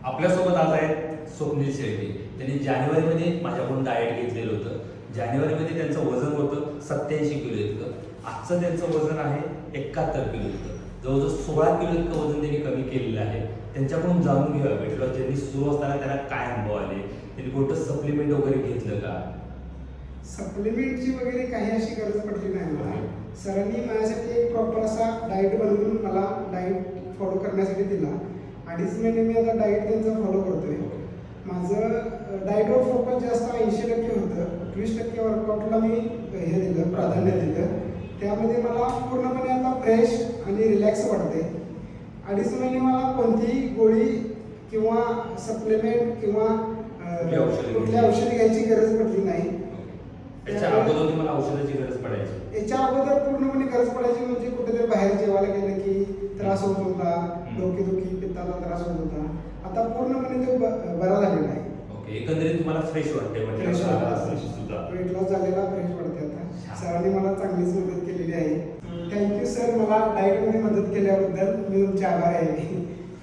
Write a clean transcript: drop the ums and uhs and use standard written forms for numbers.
आपल्यासोबत आज आहेत स्वप्नील शेळके. त्यांनी जानेवारीमध्ये माझ्याकडून डाएट घेतलेलं होतं. जानेवारीमध्ये त्यांचं वजन होतं 87 किलो इतकं. आजचं त्यांचं वजन आहे 71 किलो इतकं. जवळजवळ 16 किलो इतकं वजन त्यांनी कमी केलेलं आहे. त्यांच्याकडून जाणून घ्यावं वेट लॉस जर्नी सुरू असताना त्यांना काय अनुभव आले, त्यांनी कोणतं सप्लिमेंट वगैरे घेतलं का? सप्लिमेंटची वगैरे काही अशी गरज पडली नाही मला. सरांनी माझ्यासाठी एक प्रॉपर असा डाएट बनवून मला डाएट फॉलो करण्यासाठी दिला. 2.5 महिने मी आता डाएट त्यांचा फॉलो करतोय. माझं डाएटवर फोकस जास्त 80% होतं. 20% वर्कआउटला मी हे दिलं, प्राधान्य दिलं. त्यामध्ये मला पूर्णपणे आता फ्रेश आणि रिलॅक्स वाटते. 2.5 महिने मला कोणतीही गोळी किंवा सप्लिमेंट किंवा कुठल्या औषधी घ्यायची गरज पडली नाही. याच्या अगोदर तुम्हाला औषधाची गरज पडायची? याच्या अगोदर पूर्णपणे गरज पडायची म्हणजे कुठेतरी बाहेर जेवायला गेलं की त्रास होत होता, डोकेदुखी, पित्ताचा त्रास होत होता. आता पूर्णपणे तो बरा झालेला आहे. ओके, एकंदरीत तुम्हाला फ्रेश वाटते म्हणजे फ्रेश सुद्धा वेट लॉस झालेला फ्रेश वाटते आता. सरांनी मला चांगलीच मदत केलेली आहे. थँक्यू सर, मला डाएटमध्ये मदत केल्याबद्दल मी तुमचे आभार आहे.